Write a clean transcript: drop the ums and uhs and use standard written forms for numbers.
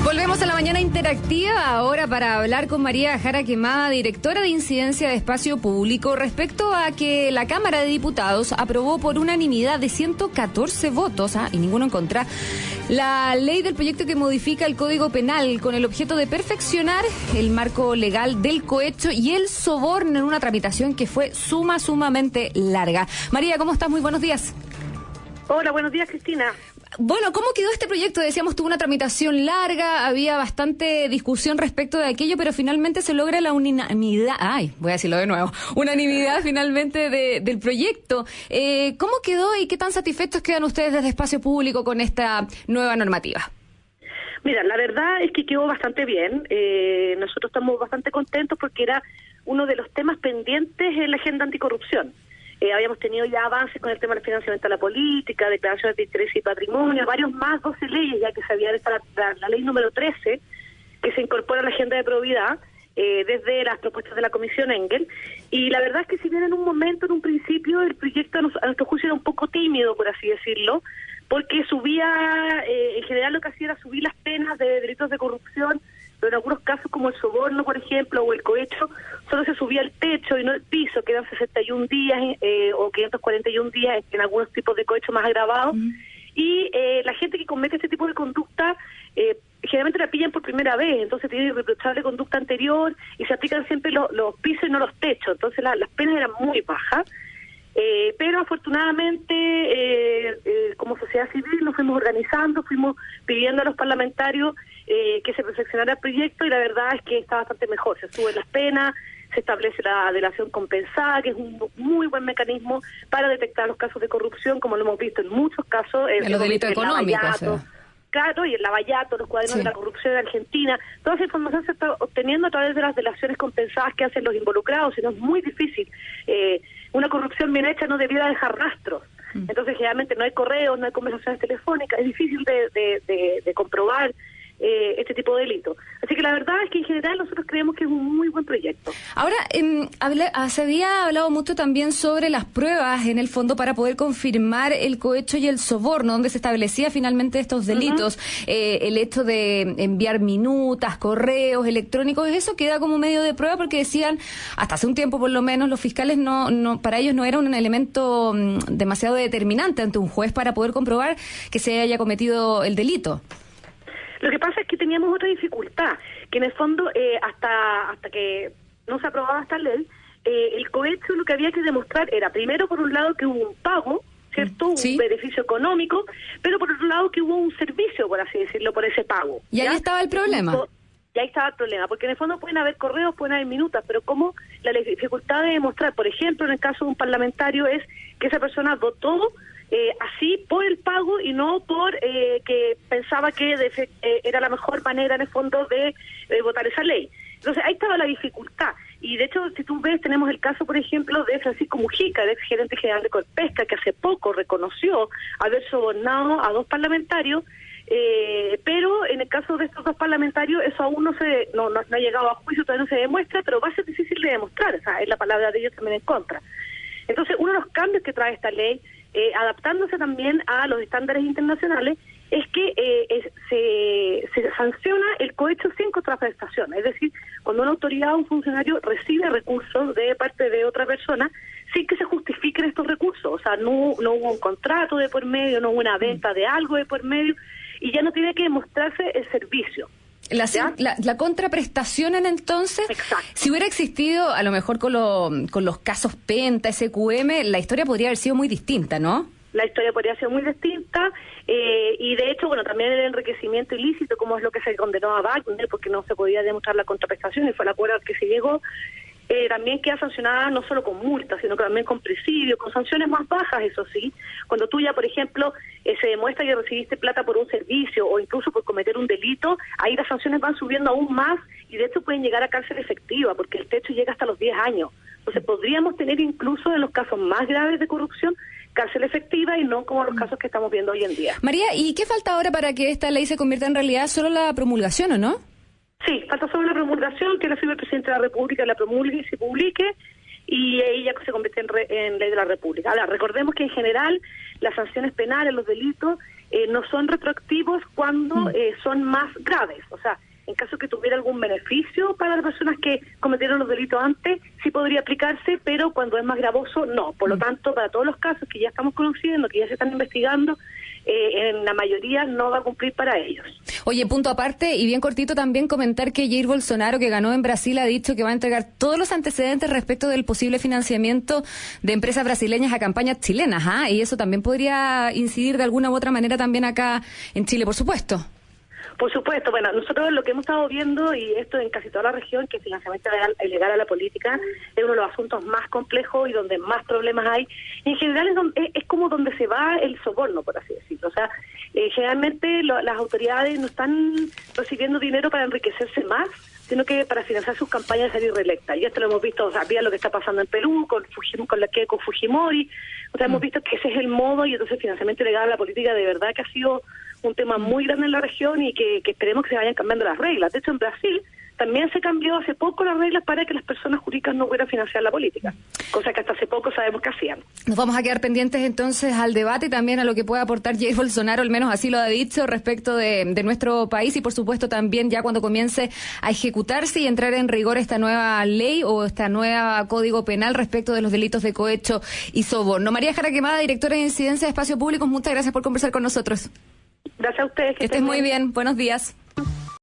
Volvemos a la mañana interactiva ahora para hablar con María Jara Quemada, directora de Incidencia de Espacio Público, respecto a que la Cámara de Diputados aprobó por unanimidad de 114 votos y ninguno en contra la ley del proyecto que modifica el Código Penal con el objeto de perfeccionar el marco legal del cohecho y el soborno en una tramitación que fue sumamente larga. María, ¿cómo estás? Muy buenos días. Hola, buenos días, Cristina. Bueno, ¿cómo quedó este proyecto? Decíamos, tuvo una tramitación larga, había bastante discusión respecto de aquello, pero finalmente se logra la unanimidad, voy a decirlo de nuevo, unanimidad finalmente del proyecto. ¿Cómo quedó y qué tan satisfechos quedan ustedes desde Espacio Público con esta nueva normativa? Mira, la verdad es que quedó bastante bien. Nosotros estamos bastante contentos porque era uno de los temas pendientes en la agenda anticorrupción. Habíamos tenido ya avances con el tema del financiamiento de la política, declaraciones de interés y patrimonio, varios más, 12 leyes ya que se había la ley número 13, que se incorpora a la agenda de probidad, desde las propuestas de la Comisión Engel. Y la verdad es que si bien en un principio, el proyecto a nuestro juicio era un poco tímido, por así decirlo, porque subía, en general lo que hacía era subir las penas de delitos de corrupción, pero en algunos casos como el soborno, por ejemplo, o el cohecho, solo se subía el techo y no el piso, que eran 61 días o 541 días en algunos tipos de cohecho más agravados. Y la gente que comete este tipo de conducta generalmente la pillan por primera vez, entonces tiene irreprochable conducta anterior y se aplican siempre los pisos y no los techos, entonces las penas eran muy bajas. Pero afortunadamente como sociedad civil nos fuimos organizando, fuimos pidiendo a los parlamentarios que se perfeccionara el proyecto y la verdad es que está bastante mejor, se suben las penas, se establece la delación compensada, que es un muy buen mecanismo para detectar los casos de corrupción, como lo hemos visto en muchos casos. En los delitos económicos. Claro, y el lavallato, los cuadernos de la corrupción de Argentina, toda esa información se está obteniendo a través de las delaciones compensadas que hacen los involucrados, y no es muy difícil. Una corrupción bien hecha no debiera dejar rastros. Entonces, generalmente no hay correos, no hay conversaciones telefónicas, es difícil de comprobar este tipo de delito. Así que la verdad es que en general nosotros creemos que es un muy buen proyecto. Ahora, se había hablado mucho también sobre las pruebas en el fondo para poder confirmar el cohecho y el soborno, donde se establecía finalmente estos delitos. El hecho de enviar minutas, correos electrónicos, eso queda como medio de prueba porque decían, hasta hace un tiempo por lo menos, los fiscales no para ellos no era un elemento demasiado determinante ante un juez para poder comprobar que se haya cometido el delito. Lo que pasa es que teníamos otra dificultad, que en el fondo, hasta que no se aprobaba esta ley, el cohecho lo que había que demostrar era, primero, por un lado, que hubo un pago, ¿cierto? Sí. Un beneficio económico, pero por otro lado, que hubo un servicio, por así decirlo, por ese pago. Y ahí estaba el problema. Y ahí estaba el problema, porque en el fondo pueden haber correos, pueden haber minutas, pero como la dificultad de demostrar, por ejemplo, en el caso de un parlamentario, es que esa persona votó así por el pago y no por que pensaba que era la mejor manera en el fondo de votar esa ley. Entonces ahí estaba la dificultad y de hecho si tú ves tenemos el caso por ejemplo de Francisco Mujica, el ex gerente general de Colpesca, que hace poco reconoció haber sobornado a 2 parlamentarios, pero en el caso de estos 2 parlamentarios eso aún no ha llegado a juicio, todavía no se demuestra, pero va a ser difícil de demostrar, o sea, es la palabra de ellos también en contra. Entonces uno de los cambios que trae esta ley, adaptándose también a los estándares internacionales, es que se sanciona el cohecho sin contraprestación. Es decir, cuando una autoridad o un funcionario recibe recursos de parte de otra persona sin que se justifiquen estos recursos. O sea, no hubo un contrato de por medio, no hubo una venta de algo de por medio y ya no tiene que demostrarse el servicio. La contraprestación en entonces, exacto. Si hubiera existido a lo mejor con los casos Penta, SQM, la historia podría haber sido muy distinta, ¿no? La historia podría ser muy distinta y de hecho, bueno, también el enriquecimiento ilícito, como es lo que se condenó a Wagner, porque no se podía demostrar la contraprestación y fue el acuerdo al que se llegó, también queda sancionada no solo con multas, sino que también con presidio, con sanciones más bajas, eso sí. Cuando tú ya, por ejemplo, se demuestra que recibiste plata por un servicio o incluso por cometer un delito, ahí las sanciones van subiendo aún más y de hecho pueden llegar a cárcel efectiva, porque el techo llega hasta los 10 años. Entonces podríamos tener incluso en los casos más graves de corrupción cárcel efectiva y no como los casos que estamos viendo hoy en día. María, ¿y qué falta ahora para que esta ley se convierta en realidad? ¿Solo la promulgación o no? Sí, falta solo la promulgación, que la firme el presidente de la República, la promulgue y se publique, y ahí ya se convierte en ley de la República. Ahora, recordemos que en general las sanciones penales, los delitos, no son retroactivos cuando son más graves. O sea, en caso que tuviera algún beneficio para las personas que cometieron los delitos antes, sí podría aplicarse, pero cuando es más gravoso, no. Por lo tanto, para todos los casos que ya estamos conociendo, que ya se están investigando, en la mayoría no va a cumplir para ellos. Oye, punto aparte, y bien cortito también comentar que Jair Bolsonaro, que ganó en Brasil, ha dicho que va a entregar todos los antecedentes respecto del posible financiamiento de empresas brasileñas a campañas chilenas, ¿ah? Y eso también podría incidir de alguna u otra manera también acá en Chile, por supuesto. Por supuesto, bueno, nosotros lo que hemos estado viendo, y esto en casi toda la región, que el financiamiento ilegal a la política es uno de los asuntos más complejos y donde más problemas hay. Y en general es como donde se va el soborno, por así decirlo. O sea, generalmente las autoridades no están recibiendo dinero para enriquecerse más, sino que para financiar sus campañas de salir reelecta. Y esto lo hemos visto, o sea, mira lo que está pasando en Perú, con Fujimori. O sea, hemos visto que ese es el modo, y entonces el financiamiento ilegal a la política de verdad que ha sido un tema muy grande en la región y que esperemos que se vayan cambiando las reglas. De hecho, en Brasil también se cambió hace poco las reglas para que las personas jurídicas no pudieran financiar la política, cosa que hasta hace poco sabemos que hacían. Nos vamos a quedar pendientes entonces al debate y también a lo que pueda aportar Jair Bolsonaro, al menos así lo ha dicho, respecto de nuestro país, y por supuesto también ya cuando comience a ejecutarse y entrar en rigor esta nueva ley o esta nueva código penal respecto de los delitos de cohecho y soborno. María Jara Quemada, directora de Incidencia de Espacios Públicos, muchas gracias por conversar con nosotros. Gracias a ustedes. Que estés muy bien. Buenos días.